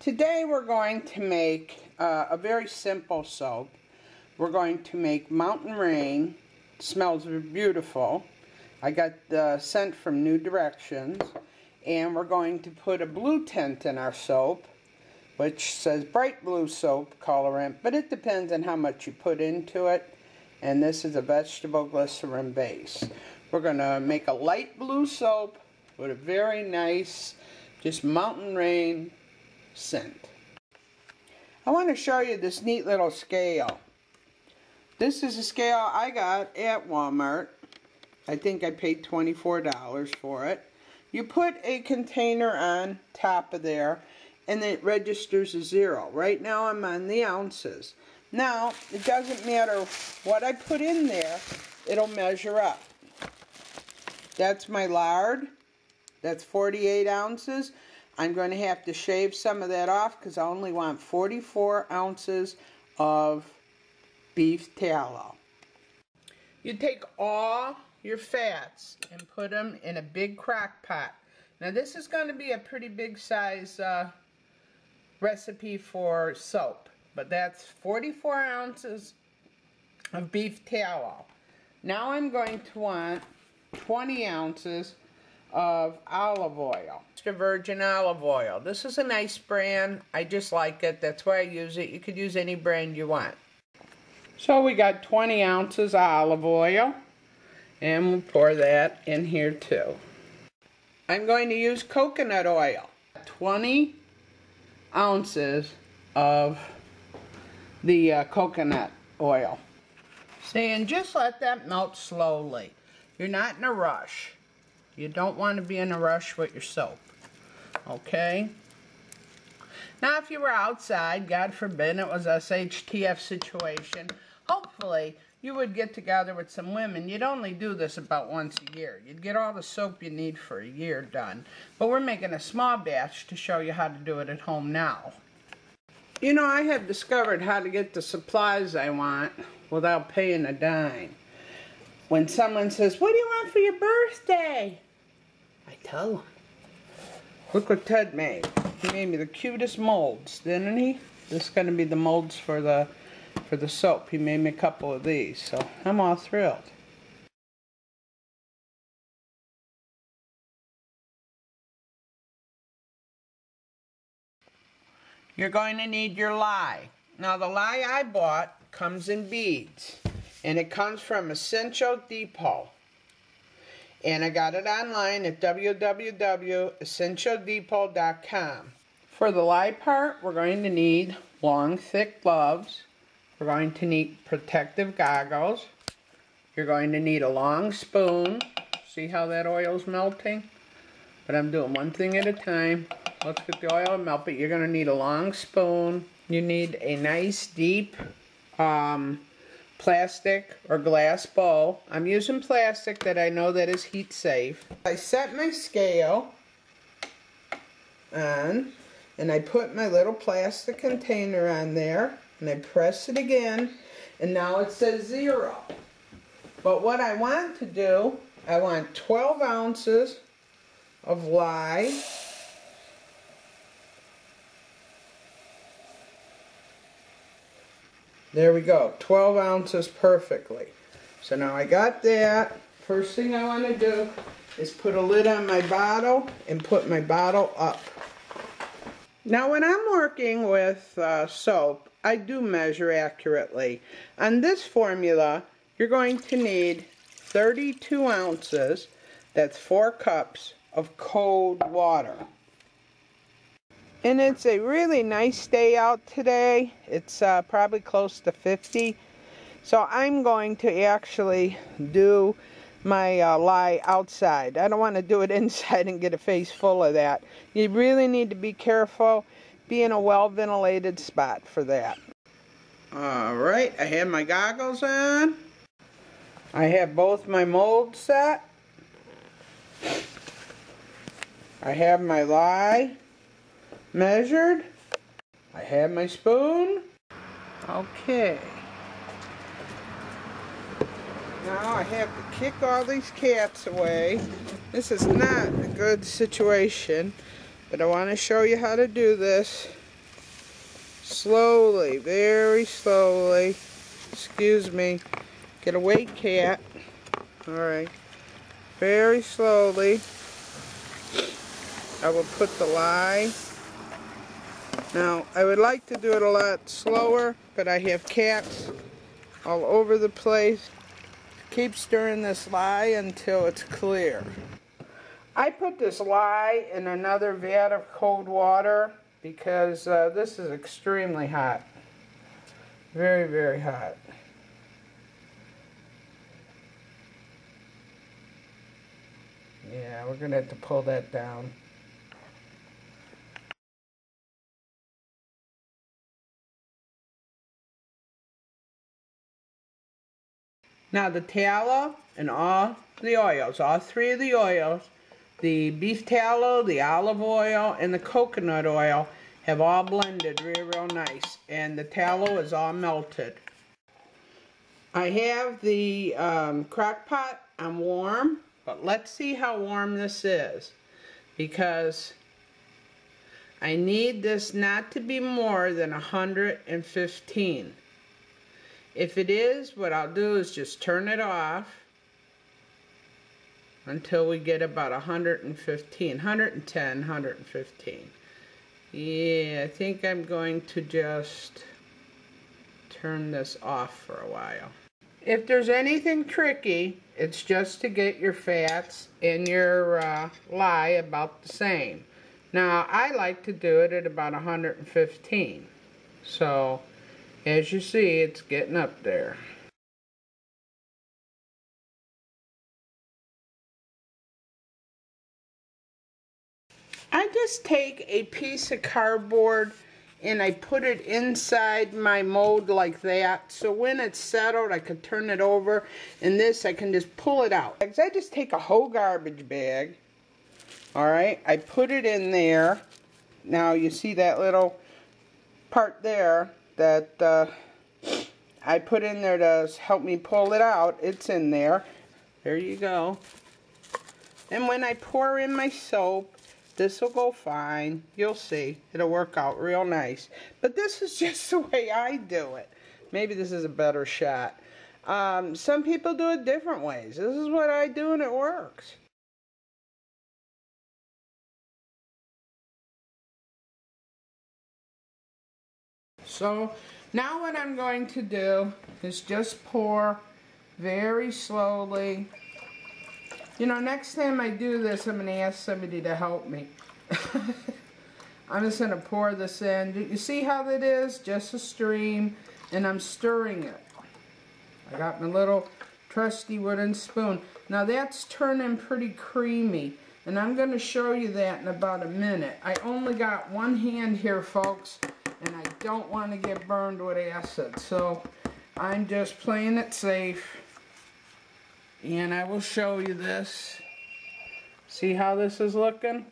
Today we're going to make a very simple soap. We're going to make Mountain Rain. It smells beautiful. I got the scent from New Directions. And we're going to put a blue tint in our soap, which says bright blue soap colorant, but it depends on how much you put into it. And this is a vegetable glycerin base. We're going to make a light blue soap with a very nice, just Mountain Rain scent. I want to show you this neat little scale. This is a scale I got at Walmart. I think I paid $24 for it. You put a container on top of there and it registers a 0. Right now I'm on the ounces. Now it doesn't matter what I put in there, it'll measure up. That's my lard. That's 48 ounces. I'm going to have to shave some of that off because I only want 44 ounces of beef tallow. You take all your fats and put them in a big crock pot. Now this is going to be a pretty big size recipe for soap, but that's 44 ounces of beef tallow. Now I'm going to want 20 ounces of olive oil, extra virgin olive oil. This is a nice brand. I just like it. That's why I use it. You could use any brand you want. So we got 20 ounces of olive oil, and we'll pour that in here too. I'm going to use coconut oil. 20 ounces of the coconut oil. See, and just let that melt slowly. You're not in a rush. You don't want to be in a rush with your soap. Okay? Now if you were outside, God forbid it was a SHTF situation, hopefully you would get together with some women. You'd only do this about once a year. You'd get all the soap you need for a year done. But we're making a small batch to show you how to do it at home now. You know, I have discovered how to get the supplies I want without paying a dime. When someone says, "What do you want for your birthday?" I tell them. Look what Ted made. He made me the cutest molds, didn't he? This is going to be the molds for the soap. He made me a couple of these, so I'm all thrilled. You're going to need your lye. Now the lye I bought comes in beads, and it comes from Essential Depot. And I got it online at www.essentialdepot.com. For the lye part, we're going to need long, thick gloves. We're going to need protective goggles. You're going to need a long spoon. See how that oil's melting? But I'm doing one thing at a time. Let's get the oil and melt, but you're going to need a long spoon. You need a nice, deep plastic or glass bowl. I'm using plastic that I know that is heat safe. I set my scale on and I put my little plastic container on there and I press it again and now it says 0. But what I want to do, I want 12 ounces of lye. There we go, 12 ounces perfectly. So now I got that. First thing I want to do is put a lid on my bottle and put my bottle up. Now when I'm working with soap, I do measure accurately. On this formula, you're going to need 32 ounces, that's 4 cups, of cold water. And it's a really nice day out today. It's probably close to 50. So I'm going to actually do my lye outside. I don't want to do it inside and get a face full of that. You really need to be careful. Be in a well-ventilated spot for that. Alright, I have my goggles on. I have both my molds set. I have my lye measured. I have my spoon. Okay. Now I have to kick all these cats away. This is not a good situation, but I want to show you how to do this. Slowly, very slowly. Excuse me. Get away, cat. Alright. Very slowly. I will put the lye. Now, I would like to do it a lot slower, but I have cats all over the place. Keep stirring this lye until it's clear. I put this lye in another vat of cold water because this is extremely hot. Very, very hot. Yeah, we're going to have to pull that down. Now the tallow and all the oils, all three of the oils, the beef tallow, the olive oil, and the coconut oil have all blended real nice. And the tallow is all melted. I have the crock pot on warm, but let's see how warm this is. Because I need this not to be more than 115. If it is, what I'll do is just turn it off until we get about 115, 110, 115. Yeah, I think I'm going to just turn this off for a while. If there's anything tricky, it's just to get your fats and your lye about the same. Now, I like to do it at about 115. So, as you see, it's getting up there. I just take a piece of cardboard and I put it inside my mold like that. So when it's settled, I can turn it over. And this, I can just pull it out. I just take a whole garbage bag. Alright, I put it in there. Now you see that little part there that I put in there to help me pull it out. It's in there. There you go. And when I pour in my soap, this will go fine. You'll see. It'll work out real nice. But this is just the way I do it. Maybe this is a better shot. Some people do it different ways. This is what I do and it works. So now what I'm going to do is just pour very slowly. You know, next time I do this, I'm going to ask somebody to help me. I'm just going to pour this in. You see how that is? Just a stream, and I'm stirring it. I got my little trusty wooden spoon. Now that's turning pretty creamy, and I'm going to show you that in about a minute. I only got one hand here, folks, and I don't want to get burned with acid, so I'm just playing it safe. And I will show you this. See how this is looking?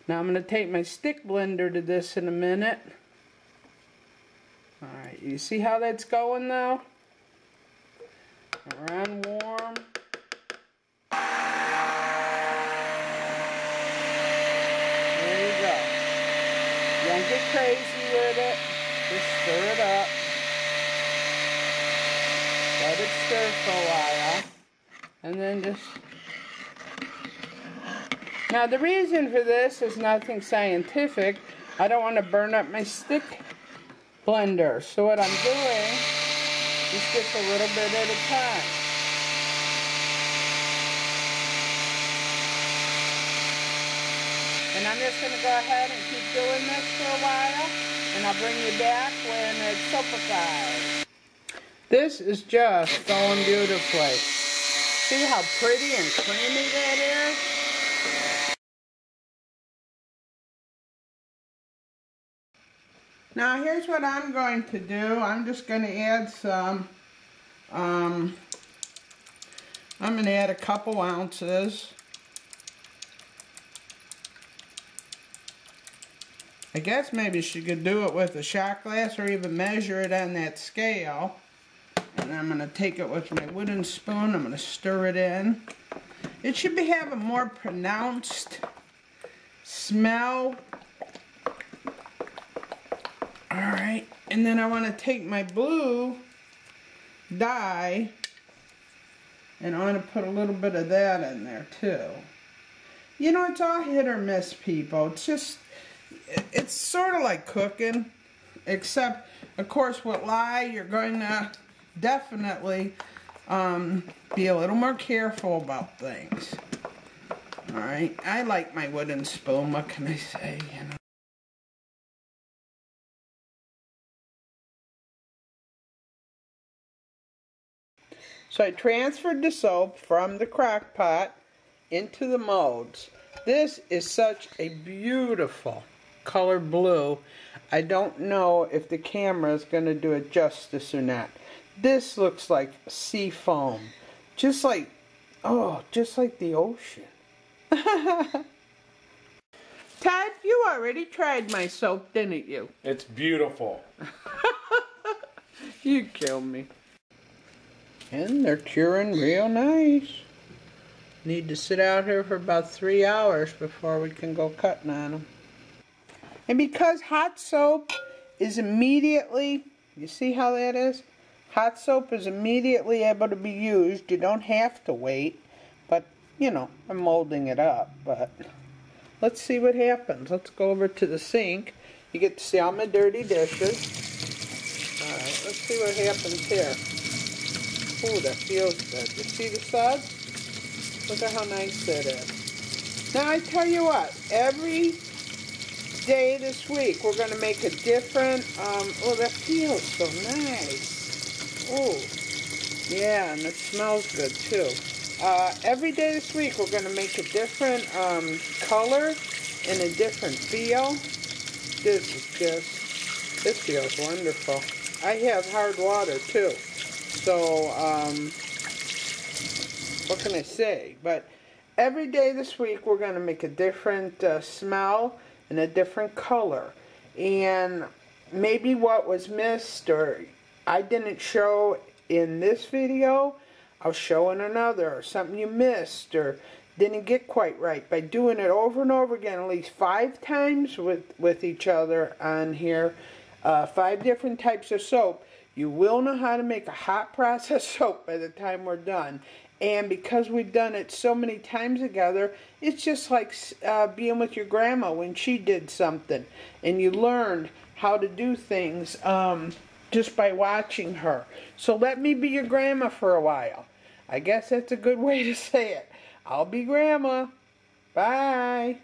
Now I'm going to take my stick blender to this in a minute. Alright, you see how that's going now? Around warm. There you go. Don't get crazy with it. Just stir it up. Let it stir for a while. And then just... Now the reason for this is nothing scientific. I don't want to burn up my stick blender. So what I'm doing is just a little bit at a time. And I'm just going to go ahead and keep doing this for a while. And I'll bring you back when it's sulfified. This is just going beautifully. See how pretty and creamy that is? Now here's what I'm going to do. I'm just going to add some, I'm going to add a couple ounces. I guess maybe she could do it with a shot glass or even measure it on that scale. And I'm going to take it with my wooden spoon. I'm going to stir it in. It should have a more pronounced smell. Alright, and then I want to take my blue dye and I want to put a little bit of that in there too. You know, it's all hit or miss, people. It's sort of like cooking, except, of course, with lye, you're going to definitely be a little more careful about things. Alright, I like my wooden spoon, what can I say, you know. So I transferred the soap from the crock pot into the molds. This is such a beautiful color blue. I don't know if the camera is going to do it justice or not. This looks like sea foam. Just like the ocean. Todd, you already tried my soap, didn't you? It's beautiful. You kill me. And they're curing real nice. Need to sit out here for about 3 hours before we can go cutting on them. And because hot soap is immediately, you see how that is? Hot soap is immediately able to be used. You don't have to wait. But, you know, I'm molding it up. But let's see what happens. Let's go over to the sink. You get to see all my dirty dishes. Alright, let's see what happens here. Ooh, that feels good. You see the suds? Look at how nice that is. Now I tell you what, every day this week we're going to make a different, oh, that feels so nice. Oh, yeah, and it smells good too. Every day this week we're going to make a different color and a different feel. This feels wonderful. I have hard water too. So, what can I say? But every day this week we're going to make a different smell and a different color. And maybe what was missed or I didn't show in this video, I'll show in another. Or something you missed or didn't get quite right. By doing it over and over again at least 5 times with each other on here, 5 different types of soap, you will know how to make a hot process soap by the time we're done. And because we've done it so many times together, it's just like being with your grandma when she did something. And you learned how to do things just by watching her. So let me be your grandma for a while. I guess that's a good way to say it. I'll be grandma. Bye.